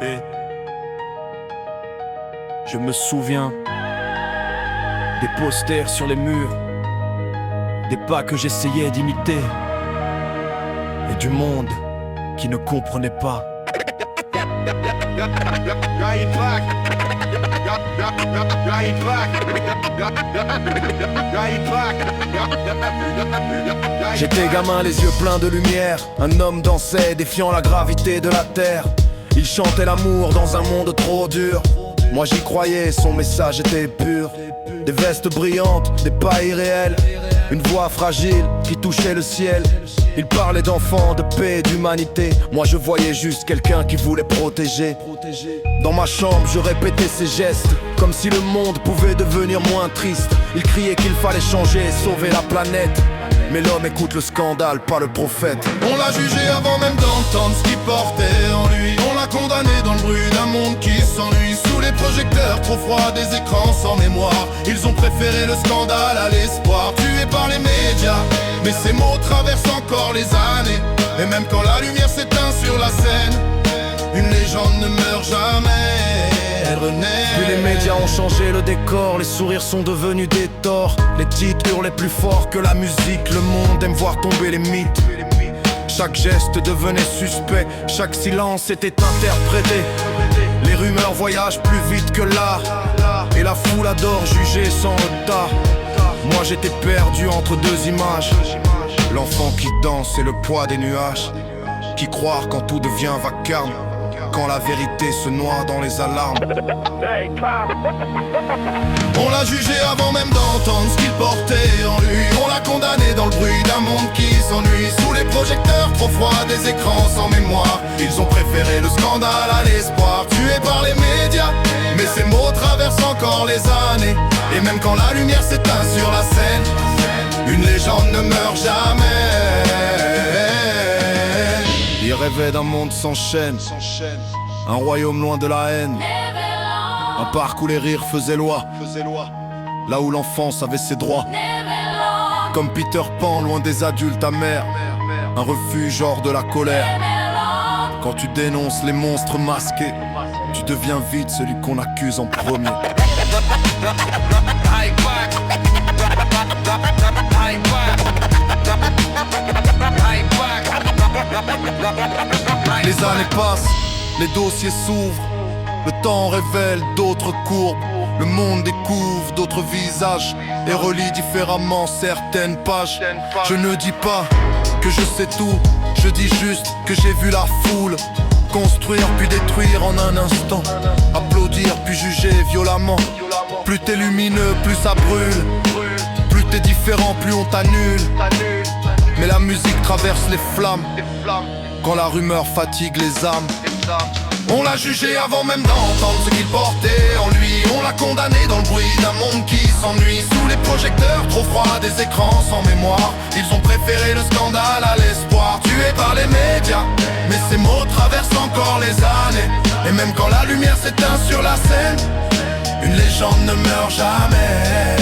Et je me souviens des posters sur les murs, des pas que j'essayais d'imiter, et du monde qui ne comprenait pas. J'étais gamin, les yeux pleins de lumière. Un homme dansait, défiant la gravité de la terre. Il chantait l'amour dans un monde trop dur. Moi j'y croyais, son message était pur. Des vestes brillantes, des pas irréels, une voix fragile qui touchait le ciel. Il parlait d'enfants, de paix et d'humanité. Moi je voyais juste quelqu'un qui voulait protéger. Dans ma chambre je répétais ses gestes, comme si le monde pouvait devenir moins triste. Il criait qu'il fallait changer et sauver la planète. Mais l'homme écoute le scandale, pas le prophète. On l'a jugé avant même d'entendre ce qu'il portait en lui. On l'a condamné dans le bruit d'un monde qui s'ennuie. Sous les projecteurs trop froids, des écrans sans mémoire. Ils ont préféré le scandale à l'espoir. Tués par les médias, mais ces mots traversent encore les années. Et même quand la lumière s'éteint sur la scène, une légende ne meurt jamais, elle renaît. Puis les médias ont changé le décor, les sourires sont devenus des torts. Les titres hurlaient plus fort que la musique. Le monde aime voir tomber les mythes. Chaque geste devenait suspect, chaque silence était interprété. Les rumeurs voyagent plus vite que l'art, et la foule adore juger sans retard. Moi j'étais perdu entre deux images, l'enfant qui danse et le poids des nuages. Qui croire quand tout devient vacarme, quand la vérité se noie dans les alarmes. On l'a jugé avant même d'entendre ce qu'il portait en lui. On l'a condamné dans le bruit d'un monde qui s'ennuie. Sous les projecteurs trop froids, des écrans sans mémoire. Ils ont préféré le scandale à l'espoir. Tués par les médias, mais ces mots traversent encore les années. Et même quand la lumière s'éteint sur la scène, une légende ne meurt jamais. Il rêvait d'un monde sans chaîne, un royaume loin de la haine, un parc où les rires faisaient loi, là où l'enfance avait ses droits. Comme Peter Pan loin des adultes amers, un refuge hors de la colère. Quand tu dénonces les monstres masqués, tu deviens vite celui qu'on accuse en premier. Les années passent, les dossiers s'ouvrent. Le temps révèle d'autres courbes. Le monde découvre d'autres visages et relie différemment certaines pages. Je ne dis pas que je sais tout, je dis juste que j'ai vu la foule construire puis détruire en un instant. Applaudir puis juger violemment. Plus t'es lumineux, plus ça brûle. Plus t'es différent, plus on t'annule. Mais la musique traverse les flammes quand la rumeur fatigue les âmes. On l'a jugé avant même d'entendre ce qu'il portait en lui. On l'a condamné dans le bruit d'un monde qui s'ennuie. Sous les projecteurs trop froids, des écrans sans mémoire. Ils ont préféré le scandale à l'espoir. Tués par les médias, mais ces mots traversent encore les années. Et même quand la lumière s'éteint sur la scène, une légende ne meurt jamais.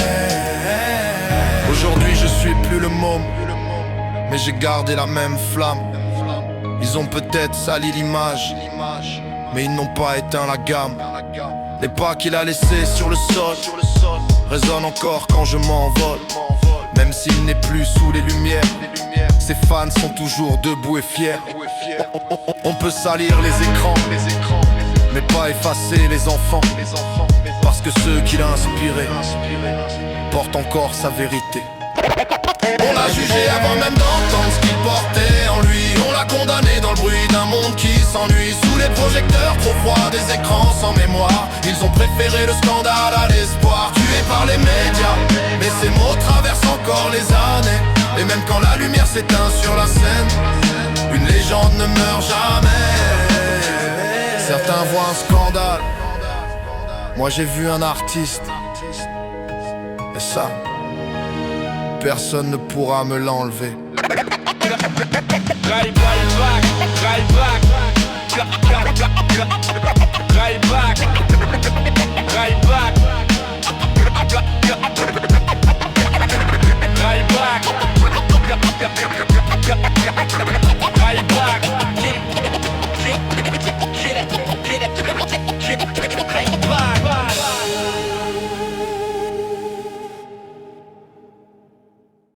Aujourd'hui je suis plus le môme, mais j'ai gardé la même flamme. Ils ont peut-être sali l'image, mais ils n'ont pas éteint la gamme. Les pas qu'il a laissés sur le sol résonnent encore quand je m'envole. Même s'il n'est plus sous les lumières, ses fans sont toujours debout et fiers. On peut salir les écrans, mais pas effacer les enfants. Parce que ceux qu'il a inspirés portent encore sa vérité. On l'a jugé avant même d'entendre ce qu'il portait en lui. On l'a condamné dans le bruit d'un monde qui s'ennuie. Sous les projecteurs trop froids, des écrans sans mémoire. Ils ont préféré le scandale à l'espoir. Tués par les médias, mais ces mots traversent encore les années. Et même quand la lumière s'éteint sur la scène, une légende ne meurt jamais. Certains voient un scandale, moi j'ai vu un artiste. Et ça, personne ne pourra me l'enlever. Right back.